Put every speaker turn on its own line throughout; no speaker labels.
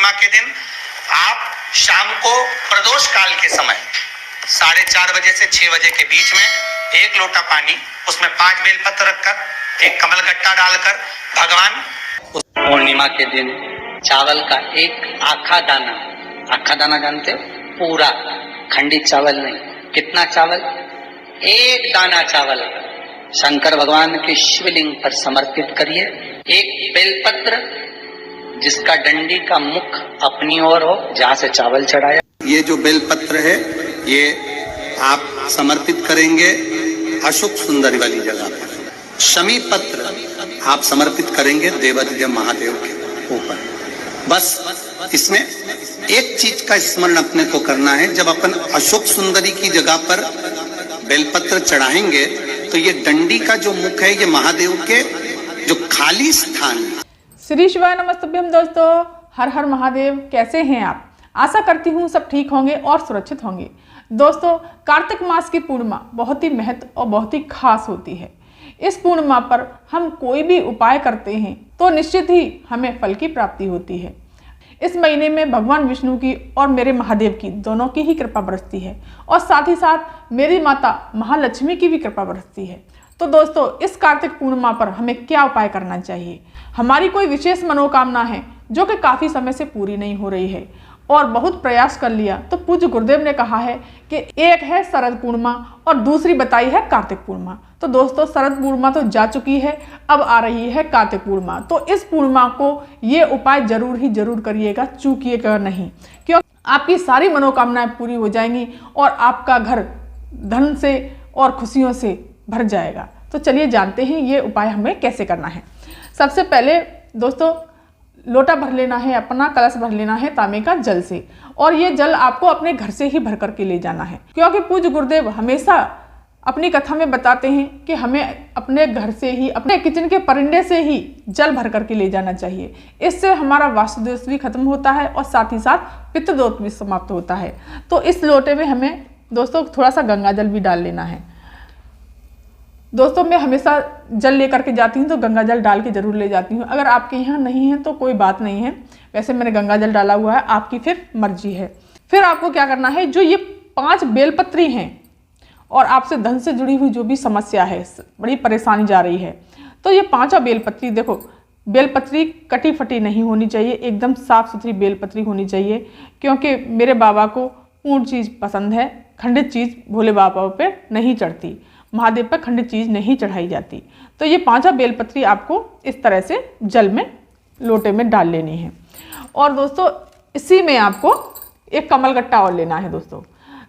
पूर्णिमा के दिन आप शाम को प्रदोष काल के समय 4:30 बजे से 6 बजे के बीच में 1 लोटा पानी, उसमें 5 बेलपत्र रखकर, एक कमलगट्टा डालकर भगवान
पूर्णिमा के दिन चावल का एक आखा दाना जानते हो, पूरा खंडित चावल नहीं, कितना चावल, एक दाना चावल शंकर भगवान के शिवलिंग पर समर्पित करिए। एक बेलपत्र जिसका डंडी का मुख अपनी ओर हो, जहां से चावल चढ़ाया,
ये जो बेलपत्र है ये आप समर्पित करेंगे अशोक सुंदरी वाली जगह पर। शमी पत्र आप समर्पित करेंगे देवादिदेव महादेव के ऊपर। बस इसमें एक चीज का स्मरण अपने को करना है, जब अपन अशोक सुंदरी की जगह पर बेलपत्र चढ़ाएंगे तो ये डंडी का जो मुख है ये महादेव के जो खाली स्थान है।
श्री शिवाय नमस्तुभ्यम। दोस्तों, हर हर महादेव। कैसे हैं आप? आशा करती हूँ सब ठीक होंगे और सुरक्षित होंगे। दोस्तों, कार्तिक मास की पूर्णिमा बहुत ही महत्व और बहुत ही खास होती है। इस पूर्णिमा पर हम कोई भी उपाय करते हैं तो निश्चित ही हमें फल की प्राप्ति होती है। इस महीने में भगवान विष्णु की और मेरे महादेव की दोनों की ही कृपा बरसती है और साथ ही साथ मेरी माता महालक्ष्मी की भी कृपा बरसती है। तो दोस्तों, इस कार्तिक पूर्णिमा पर हमें क्या उपाय करना चाहिए? हमारी कोई विशेष मनोकामना है जो कि काफ़ी समय से पूरी नहीं हो रही है और बहुत प्रयास कर लिया, तो पूज्य गुरुदेव ने कहा है कि एक है शरद पूर्णिमा और दूसरी बताई है कार्तिक पूर्णिमा। तो दोस्तों, शरद पूर्णिमा तो जा चुकी है, अब आ रही है कार्तिक पूर्णिमा। तो इस पूर्णिमा को ये उपाय जरूर करिएगा, चूकिएगा नहीं, क्योंकि आपकी सारी मनोकामनाएं पूरी हो जाएंगी और आपका घर धन से और खुशियों से भर जाएगा। तो चलिए जानते हैं ये उपाय हमें कैसे करना है। सबसे पहले दोस्तों, लोटा भर लेना है, अपना कलश भर लेना है तांबे का जल से, और ये जल आपको अपने घर से ही भर करके ले जाना है, क्योंकि पूज्य गुरुदेव हमेशा अपनी कथा में बताते हैं कि हमें अपने घर से ही, अपने किचन के परिंदे से ही जल भर करके ले जाना चाहिए। इससे हमारा वास्तु दोष भी खत्म होता है और साथ ही साथ पितृ दोष भी समाप्त होता है। तो इस लोटे में हमें दोस्तों थोड़ा सा गंगा जल भी डाल लेना है। दोस्तों, मैं हमेशा जल लेकर के जाती हूँ तो गंगा जल डाल के जरूर ले जाती हूँ। अगर आपके यहाँ नहीं है तो कोई बात नहीं है, वैसे मैंने गंगा जल डाला हुआ है, आपकी फिर मर्जी है। फिर आपको क्या करना है, जो ये 5 बेलपत्री हैं और आपसे धन से जुड़ी हुई जो भी समस्या है, बड़ी परेशानी जा रही है, तो ये 5 बेलपत्री, देखो बेलपत्री कटी फटी नहीं होनी चाहिए, एकदम साफ सुथरी बेलपत्री होनी चाहिए, क्योंकि मेरे बाबा को पूर्ण चीज़ पसंद है, खंडित चीज़ भोले बाबा पे नहीं चढ़ती, महादेव पर खंडित चीज़ नहीं चढ़ाई जाती। तो ये 5 बेलपत्री आपको इस तरह से जल में लोटे में डाल लेनी है। और दोस्तों, इसी में आपको एक कमलगट्टा और लेना है। दोस्तों,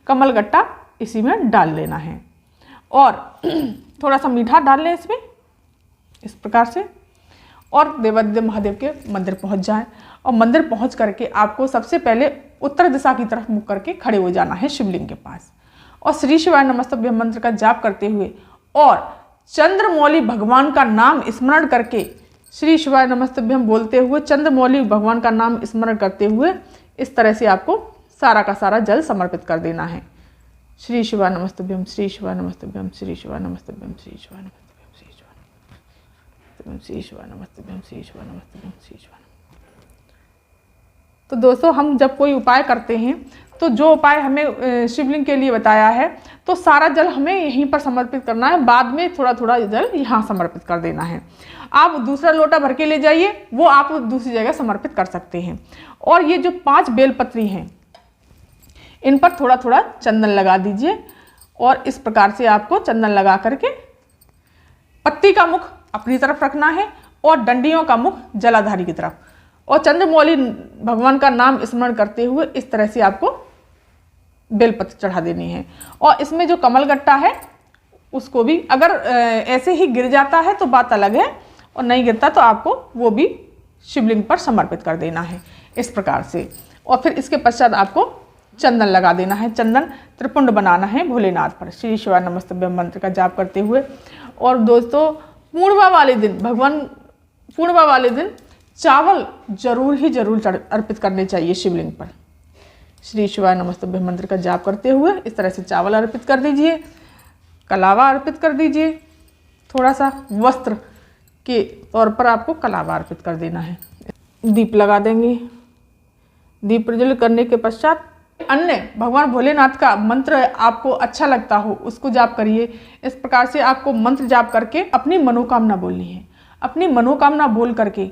कमलगट्टा इसी में डाल लेना है और थोड़ा सा मीठा डाल लें इसमें, इस प्रकार से, और देवादिदेव महादेव के मंदिर पहुंच जाएं। और मंदिर पहुंच करके आपको सबसे पहले उत्तर दिशा की तरफ मुख करके खड़े हो जाना है शिवलिंग के पास, और श्री शिवाय नमस्तुभ्यम मंत्र का जाप करते हुए और चंद्रमौली भगवान का नाम स्मरण करके, श्री शिवाय नमस्तुभ्यम बोलते हुए चंद्रमौली भगवान का नाम स्मरण करते हुए इस तरह से आपको सारा का सारा जल समर्पित कर देना है। श्री शिवाय नमस्तुभ्यम, श्री शिवाय नमस्तुभ्यम, श्री शिवाय नमस्तुभ्यम, श्री शिवाय नमस्तुभ्यम, श्री शिवाय नमस्तुभ्यम, श्री शिवाय नमस्तुभ्यम, श्री शिवाय नमस्तुभ्यम, श्री शिवाय। तो दोस्तों, हम जब कोई उपाय करते हैं तो जो उपाय हमें शिवलिंग के लिए बताया है, तो सारा जल हमें यहीं पर समर्पित करना है, बाद में थोड़ा थोड़ा जल यहाँ समर्पित कर देना है। आप दूसरा लोटा भर के ले जाइए, वो आप दूसरी जगह समर्पित कर सकते हैं। और ये जो 5 बेलपत्री हैं, इन पर थोड़ा थोड़ा चंदन लगा दीजिए, और इस प्रकार से आपको चंदन लगा करके पत्ती का मुख अपनी तरफ रखना है और डंडियों का मुख जलाधारी की तरफ, और चंद्रमौली भगवान का नाम स्मरण करते हुए इस तरह से आपको बेलपत्र चढ़ा देनी है। और इसमें जो कमलगट्टा है उसको भी, अगर ऐसे ही गिर जाता है तो बात अलग है, और नहीं गिरता तो आपको वो भी शिवलिंग पर समर्पित कर देना है इस प्रकार से। और फिर इसके पश्चात आपको चंदन लगा देना है, चंदन त्रिपुंड बनाना है भोलेनाथ पर, श्री शिवाय नमस्तुभ्यम मंत्र का जाप करते हुए। और दोस्तों, पूर्णिमा वाले दिन चावल जरूर अर्पित करने चाहिए शिवलिंग पर। श्री शिवाय नमस्तुभ्यम मंत्र का जाप करते हुए इस तरह से चावल अर्पित कर दीजिए, कलावा अर्पित कर दीजिए, थोड़ा सा वस्त्र के तौर पर आपको कलावा अर्पित कर देना है। दीप लगा देंगे, दीप प्रज्वलित करने के पश्चात अन्य भगवान भोलेनाथ का मंत्र आपको अच्छा लगता हो उसको जाप करिए। इस प्रकार से आपको मंत्र जाप करके अपनी मनोकामना बोलनी है। अपनी मनोकामना बोल करके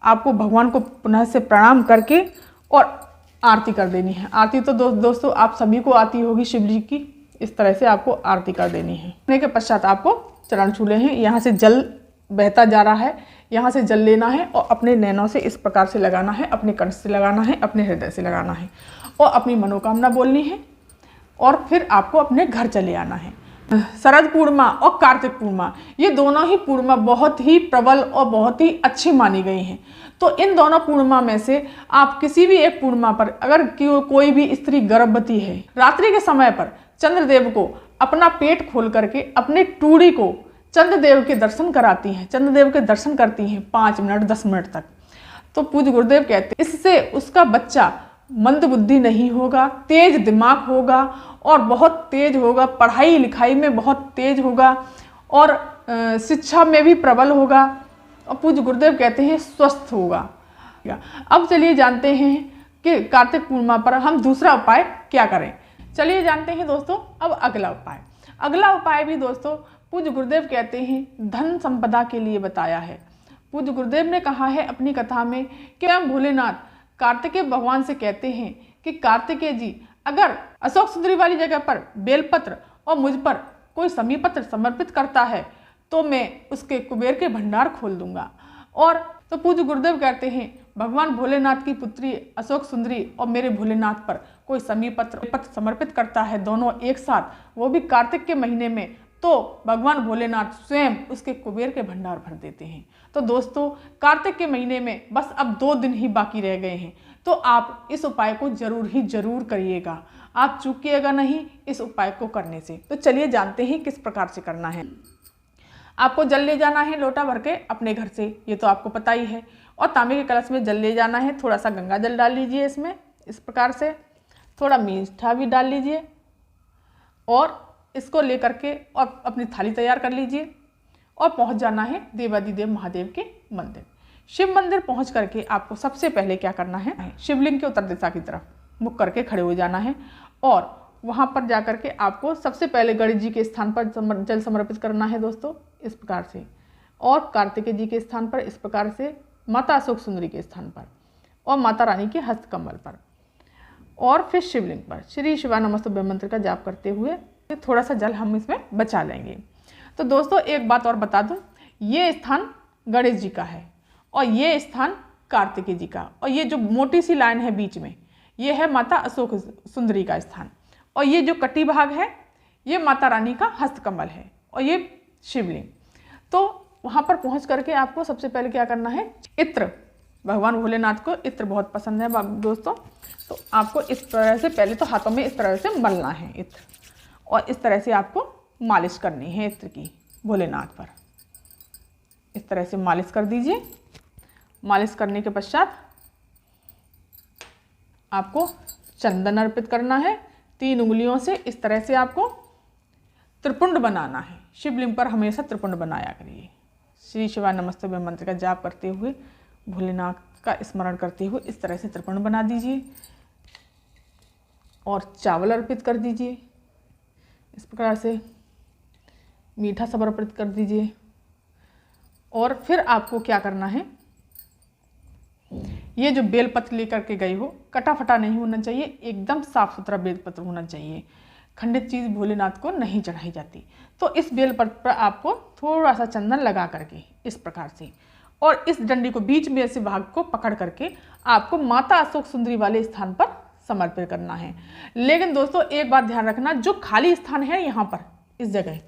आपको भगवान को पुनः से प्रणाम करके और आरती कर देनी है। आरती तो दोस्तों आप सभी को आती होगी शिव जी की। इस तरह से आपको आरती कर देनी है। करने के पश्चात आपको चरण छू ले हैं। यहाँ से जल बहता जा रहा है, यहाँ से जल लेना है और अपने नैनों से इस प्रकार से लगाना है, अपने कंठ से लगाना है, अपने हृदय से लगाना है और अपनी मनोकामना बोलनी है और फिर आपको अपने घर चले आना है। शरद पूर्णिमा और कार्तिक पूर्णिमा ये दोनों ही पूर्णिमा बहुत ही प्रबल और बहुत ही अच्छी मानी गई हैं। तो इन दोनों पूर्णिमा में से आप किसी भी एक पूर्णिमा पर अगर कोई भी स्त्री गर्भवती है, रात्रि के समय पर चंद्रदेव को अपना पेट खोल करके अपने टूड़ी को चंद्रदेव के दर्शन कराती हैं, चंद्रदेव के दर्शन करती हैं 5 मिनट 10 मिनट तक, तो पूज्य गुरुदेव कहते हैं इससे उसका बच्चा मंद बुद्धि नहीं होगा, तेज दिमाग होगा और बहुत तेज होगा, पढ़ाई लिखाई में बहुत तेज होगा और शिक्षा में भी प्रबल होगा और पूज्य गुरुदेव कहते हैं स्वस्थ होगा। अब चलिए जानते हैं कि कार्तिक पूर्णिमा पर हम दूसरा उपाय क्या करें। चलिए जानते हैं दोस्तों अब अगला उपाय। अगला उपाय भी दोस्तों पूज्य गुरुदेव कहते हैं धन संपदा के लिए बताया है। पूज्य गुरुदेव ने कहा है अपनी कथा में कि हम भोलेनाथ कार्तिकेय भगवान से कहते हैं कि कार्तिकेय जी अगर अशोक सुंदरी वाली जगह पर बेलपत्र और मुझ पर कोई समीपत्र समर्पित करता है तो मैं उसके कुबेर के भंडार खोल दूंगा। और तो पूज्य गुरुदेव कहते हैं भगवान भोलेनाथ की पुत्री अशोक सुंदरी और मेरे भोलेनाथ पर कोई समीपत्र समर्पित करता है दोनों एक साथ, वो भी कार्तिक के महीने में, तो भगवान भोलेनाथ स्वयं उसके कुबेर के भंडार भर देते हैं। तो दोस्तों कार्तिक के महीने में बस अब 2 दिन ही बाकी रह गए हैं, तो आप इस उपाय को जरूर करिएगा। आप चूकिएगा नहीं इस उपाय को करने से। तो चलिए जानते हैं किस प्रकार से करना है। आपको जल ले जाना है लोटा भर के अपने घर से, ये तो आपको पता ही है, और तांबे के कलश में जल ले जाना है। थोड़ा सा गंगा जल डाल लीजिए इसमें, इस प्रकार से थोड़ा मीठा भी डाल लीजिए और इसको लेकर के और अपनी थाली तैयार कर लीजिए और पहुंच जाना है देवादिदेव महादेव के मंदिर। शिव मंदिर पहुंच करके आपको सबसे पहले क्या करना है, शिवलिंग के उत्तर दिशा की तरफ मुख करके खड़े हो जाना है और वहां पर जाकर के आपको सबसे पहले गणेश जी के स्थान पर जल समर्पित करना है दोस्तों, इस प्रकार से, और कार्तिकेय जी के स्थान पर इस प्रकार से, माता अशोक सुंदरी के स्थान पर और माता रानी के हस्त कमल पर, और फिर शिवलिंग पर श्री शिवाय नमस्तुभ्यं मंत्र का जाप करते हुए थोड़ा सा जल हम इसमें बचा लेंगे। तो दोस्तों एक बात और बता दूं, ये स्थान गणेश जी का है और ये स्थान कार्तिकेय जी का, और ये जो मोटी सी लाइन है बीच में ये है माता अशोक सुंदरी का स्थान, और ये जो कटी भाग है ये माता रानी का हस्तकमल है और ये शिवलिंग। तो वहाँ पर पहुँच करके आपको सबसे पहले क्या करना है, इत्र, भगवान भोलेनाथ को इत्र बहुत पसंद है दोस्तों, तो आपको इस तरह से पहले तो हाथों में इस तरह से मलना है इत्र, और इस तरह से आपको मालिश करनी है इत्र की भोलेनाथ पर। इस तरह से मालिश कर दीजिए। मालिश करने के पश्चात आपको चंदन अर्पित करना है। 3 उंगलियों से इस तरह से आपको त्रिपुंड बनाना है। शिवलिंग पर हमेशा त्रिपुंड बनाया करिए। श्री शिवाय नमस्तुभ्यं मंत्र का जाप करते हुए, भोलेनाथ का स्मरण करते हुए इस तरह से त्रिपुंड बना दीजिए और चावल अर्पित कर दीजिए। इस प्रकार से मीठा सब अर्पित कर दीजिए। और फिर आपको क्या करना है, ये जो बेलपत्र लेकर के गए हो कटा फटा नहीं होना चाहिए, एकदम साफ सुथरा बेलपत्र होना चाहिए। खंडित चीज़ भोलेनाथ को नहीं चढ़ाई जाती। तो इस बेलपत्र पर आपको थोड़ा सा चंदन लगा करके इस प्रकार से, और इस डंडी को बीच में ऐसे भाग को पकड़ करके आपको माता अशोक सुंदरी वाले स्थान पर समर्पित करना है। लेकिन दोस्तों एक बात ध्यान रखना, जो खाली स्थान है यहाँ पर इस जगह,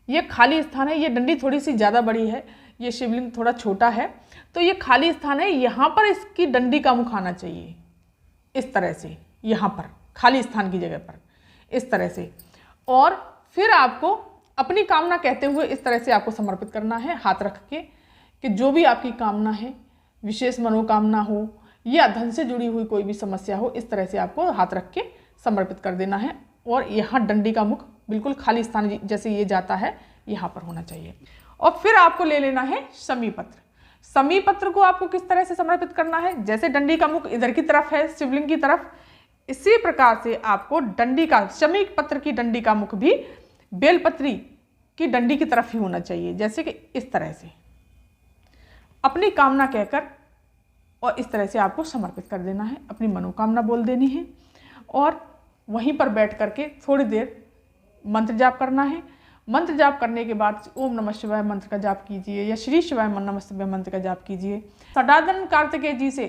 ये खाली स्थान है, ये डंडी थोड़ी सी ज़्यादा बड़ी है, ये शिवलिंग थोड़ा छोटा है, तो ये खाली स्थान है, यहाँ पर इसकी डंडी का मुख आना चाहिए इस तरह से, यहाँ पर खाली स्थान की जगह पर इस तरह से। और फिर आपको अपनी कामना कहते हुए इस तरह से आपको समर्पित करना है हाथ रख के, कि जो भी आपकी कामना है, विशेष मनोकामना हो या धन से जुड़ी हुई कोई भी समस्या हो, इस तरह से आपको हाथ रख के समर्पित कर देना है। और यहाँ डंडी का मुख बिल्कुल खाली स्थान जैसे ये जाता है यहाँ पर होना चाहिए। और फिर आपको ले लेना है समीपत्र। शमी पत्र को आपको किस तरह से समर्पित करना है, जैसे डंडी का मुख इधर की तरफ है शिवलिंग की तरफ, इसी प्रकार से आपको डंडी का, शमी पत्र की डंडी का मुख भी बेलपत्री की डंडी की तरफ ही होना चाहिए, जैसे कि इस तरह से अपनी कामना कहकर और इस तरह से आपको समर्पित कर देना है, अपनी मनोकामना बोल देनी है और वहीं पर बैठ करके थोड़ी देर मंत्र जाप करना है। मंत्र जाप करने के बाद ओम नमः शिवाय मंत्र का जाप कीजिए या श्री शिवाय नमः शिवाय मंत्र का जाप कीजिए। सडानंद कार्तिकेय जी से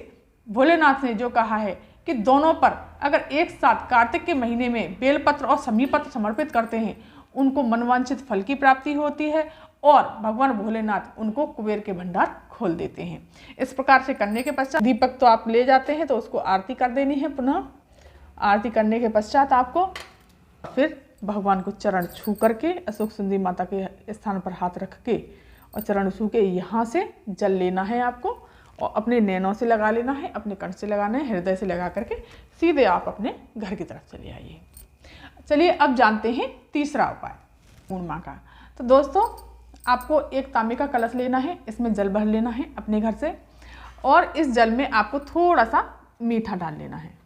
भोलेनाथ ने जो कहा है कि दोनों पर अगर एक साथ कार्तिक के महीने में बेलपत्र और शमी पत्र समर्पित करते हैं, उनको मनवांछित फल की प्राप्ति होती है और भगवान भोलेनाथ उनको कुबेर के भंडार खोल देते हैं। इस प्रकार से करने के पश्चात दीपक तो आप ले जाते हैं तो उसको आरती कर देनी है। पुनः आरती करने के पश्चात आपको फिर भगवान को चरण छू करके अशोक सुंदरी माता के स्थान पर हाथ रख के और चरण छू के यहाँ से जल लेना है आपको और अपने नैनों से लगा लेना है, अपने कंठ से लगाना है, हृदय से लगा करके सीधे आप अपने घर की तरफ चले आइए। चलिए अब जानते हैं तीसरा उपाय पूर्णिमा का। तो दोस्तों आपको एक तांबे का कलश लेना है, इसमें जल भर लेना है अपने घर से और इस जल में आपको थोड़ा सा मीठा डाल लेना है।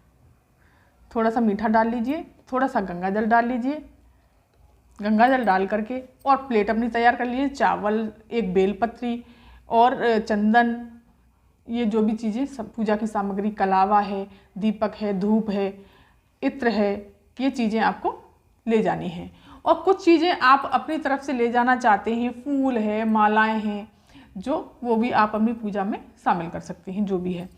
थोड़ा सा मीठा डाल लीजिए, थोड़ा सा गंगा जल डाल लीजिए। गंगा जल डाल करके और प्लेट अपनी तैयार कर लीजिए। चावल, एक बेलपत्री और चंदन, ये जो भी चीज़ें सब पूजा की सामग्री, कलावा है, दीपक है, धूप है, इत्र है, ये चीज़ें आपको ले जानी हैं। और कुछ चीज़ें आप अपनी तरफ से ले जाना चाहते हैं, फूल है, मालाएं हैं, जो वो भी आप अपनी पूजा में शामिल कर सकते हैं, जो भी है।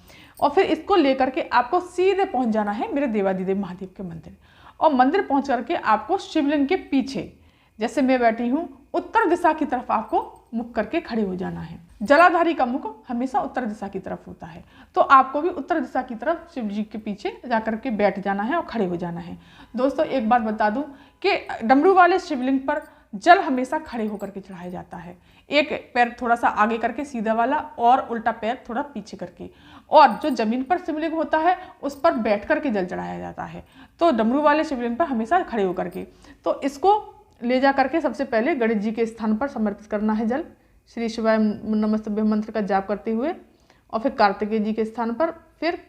और फिर इसको लेकर के आपको सीधे पहुंच जाना है मेरे देवाधिदेव महादेव के मंदिर और मंदिर पहुंच करके आपको शिवलिंग के पीछे, जैसे मैं बैठी हूँ, उत्तर दिशा की तरफ आपको मुख करके खड़े हो जाना है। जलाधारी का मुख हमेशा उत्तर दिशा की तरफ होता है, तो आपको भी उत्तर दिशा की तरफ शिव जी के पीछे जाकर के बैठ जाना है और खड़े हो जाना है। दोस्तों एक बात बता दूं कि डमरू वाले शिवलिंग पर जल हमेशा खड़े होकर के चढ़ाया जाता है, एक पैर थोड़ा सा आगे करके सीधा वाला और उल्टा पैर थोड़ा पीछे करके, और जो जमीन पर शिवलिंग होता है उस पर बैठ करके जल चढ़ाया जाता है। तो डमरू वाले शिवलिंग पर हमेशा खड़े होकर के, तो इसको ले जा करके सबसे पहले गणेश जी के स्थान पर समर्पित करना है जल, श्री शिवाय नमस्तुभ्य मंत्र का जाप करते हुए, और फिर कार्तिकेय जी के स्थान पर, फिर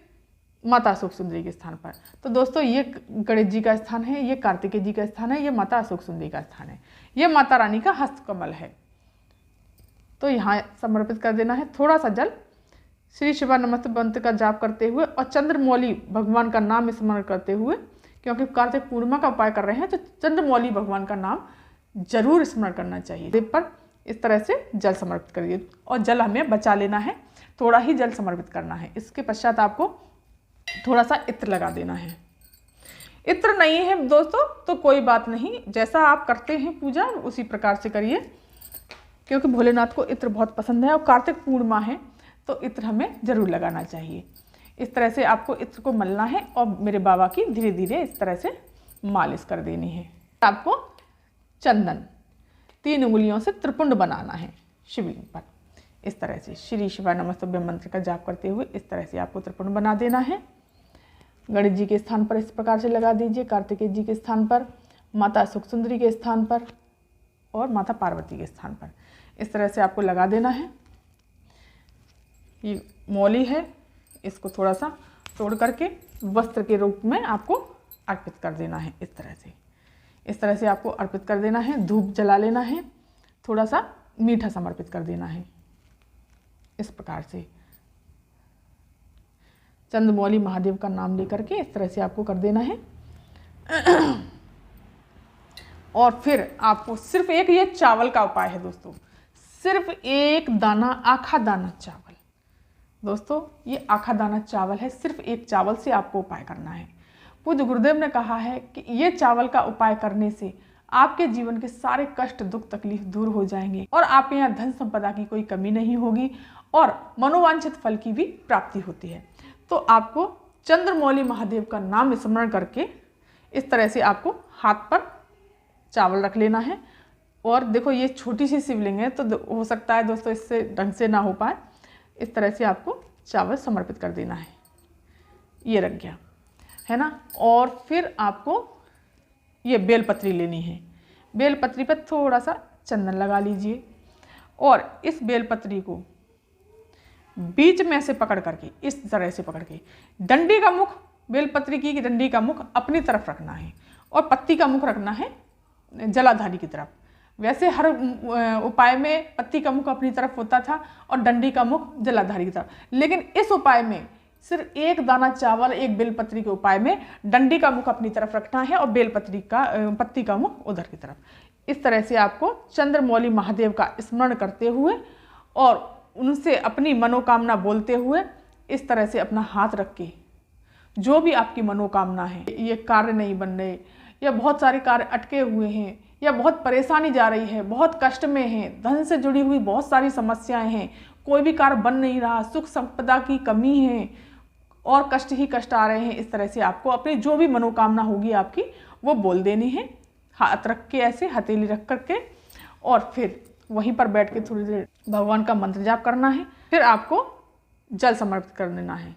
माता अशोक सुंदरी के स्थान पर। तो दोस्तों ये गणेश जी का स्थान है, ये कार्तिकेय जी का स्थान है, ये माता अशोक सुंदरी का स्थान है, ये माता रानी का हस्तकमल है। तो यहाँ समर्पित कर देना है थोड़ा सा जल, श्री शिवाय नमस्तुभ्य मंत्र का जाप करते हुए और चंद्रमौली भगवान का नाम स्मरण करते हुए, क्योंकि कार्तिक पूर्णिमा का उपाय कर रहे हैं तो चंद्रमौली भगवान का नाम जरूर स्मरण करना चाहिए। देव पर इस तरह से जल समर्पित करिए और जल हमें बचा लेना है, थोड़ा ही जल समर्पित करना है। इसके पश्चात आपको थोड़ा सा इत्र लगा देना है। इत्र नहीं है दोस्तों तो कोई बात नहीं, जैसा आप करते हैं पूजा उसी प्रकार से करिए, क्योंकि भोलेनाथ को इत्र बहुत पसंद है और कार्तिक पूर्णिमा है तो इत्र हमें जरूर लगाना चाहिए। इस तरह से आपको इत्र को मलना है और मेरे बाबा की धीरे धीरे इस तरह से मालिश कर देनी है। आपको चंदन 3 उंगलियों से त्रिपुंड बनाना है शिवलिंग पर, इस तरह से श्री शिवाय नमस्तुभ्य मंत्र का जाप करते हुए इस तरह से आपको त्रिपुंड बना देना है। गणेश जी के स्थान पर इस प्रकार से लगा दीजिए, कार्तिकेय जी के स्थान पर, माता अशोक सुंदरी के स्थान पर और माता पार्वती के स्थान पर इस तरह से आपको लगा देना है। ये मौली है, इसको थोड़ा सा तोड़ करके वस्त्र के रूप में आपको अर्पित कर देना है। इस तरह से आपको अर्पित कर देना है। धूप जला लेना है, थोड़ा सा मीठा समर्पित कर देना है। इस प्रकार से चंद्रमौली महादेव का नाम लेकर के इस तरह से आपको कर देना है। और फिर आपको सिर्फ एक ये चावल का उपाय है दोस्तों, सिर्फ एक दाना, आखा दाना चावल। दोस्तों ये आखा दाना चावल है, सिर्फ एक चावल से आपको उपाय करना है। पूज्य गुरुदेव ने कहा है कि ये चावल का उपाय करने से आपके जीवन के सारे कष्ट, दुख, तकलीफ दूर हो जाएंगे और आपके यहाँ धन संपदा की कोई कमी नहीं होगी और मनोवांछित फल की भी प्राप्ति होती है। तो आपको चंद्रमौली महादेव का नाम स्मरण करके इस तरह से आपको हाथ पर चावल रख लेना है। और देखो ये छोटी सी शिवलिंग है तो हो सकता है दोस्तों इससे ढंग से ना हो पाए, इस तरह से आपको चावल समर्पित कर देना है। ये रख गया है ना। और फिर आपको ये बेलपत्री लेनी है, बेलपत्री पर थोड़ा सा चंदन लगा लीजिए और इस बेलपत्री को बीच में से पकड़ करके, इस तरह से पकड़ के डंडी का मुख, बेलपत्री की डंडी का मुख अपनी तरफ रखना है और पत्ती का मुख रखना है जलाधारी की तरफ। वैसे हर उपाय में पत्ती का मुख अपनी तरफ होता था और डंडी का मुख जलाधारी की तरफ, लेकिन इस उपाय में सिर्फ एक दाना चावल, एक बेलपत्री के उपाय में डंडी का मुख अपनी तरफ रखना है और बेलपत्री का पत्ती का मुख उधर की तरफ। इस तरह से आपको चंद्रमौली महादेव का स्मरण करते हुए और उनसे अपनी मनोकामना बोलते हुए इस तरह से अपना हाथ रख के जो भी आपकी मनोकामना है, ये कार्य नहीं बन रहे या बहुत सारे कार्य अटके हुए हैं या बहुत परेशानी जा रही है, बहुत कष्ट में है, धन से जुड़ी हुई बहुत सारी समस्याएं हैं, कोई भी कार्य बन नहीं रहा, सुख संपदा की कमी है और कष्ट ही कष्ट आ रहे हैं, इस तरह से आपको अपनी जो भी मनोकामना होगी आपकी वो बोल देनी है। हाथ रख के ऐसे हथेली रख करके और फिर वहीं पर बैठ के थोड़ी देर भगवान का मंत्र जाप करना है। फिर आपको जल समर्पित कर देना है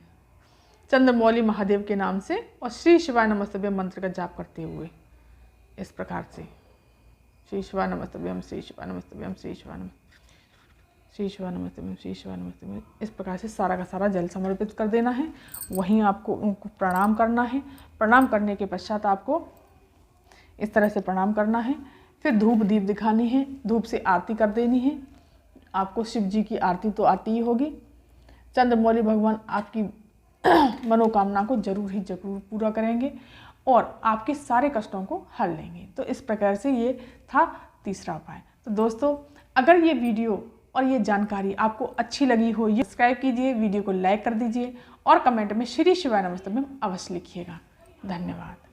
चंद्रमौली महादेव के नाम से और श्री शिवाय नमस्तुभ्यम मंत्र का जाप करते हुए इस प्रकार से श्री शिवाय नमस्तुभ्यम, श्री शिवाय नमस्तुभ्यम, श्री शिवाय नमस्तुभ्यम, श्री शिवाय नमस्तुभ्यम, श्री शिवाय नमस्तुभ्यम, इस प्रकार से सारा का सारा जल समर्पित कर देना है। वहीं आपको उनको प्रणाम करना है। प्रणाम करने के पश्चात आपको इस तरह से प्रणाम करना है। फिर धूप दीप दिखानी है, धूप से आरती कर देनी है। आपको शिव जी की आरती तो आती ही होगी। चंद्रमौली भगवान आपकी मनोकामना को जरूर ही जरूर पूरा करेंगे और आपके सारे कष्टों को हल लेंगे। तो इस प्रकार से ये था तीसरा उपाय। तो दोस्तों, अगर ये वीडियो और ये जानकारी आपको अच्छी लगी हो, ये सब्सक्राइब कीजिए, वीडियो को लाइक कर दीजिए और कमेंट में श्री शिवाय नमस्तुभ्यम अवश्य लिखिएगा। धन्यवाद।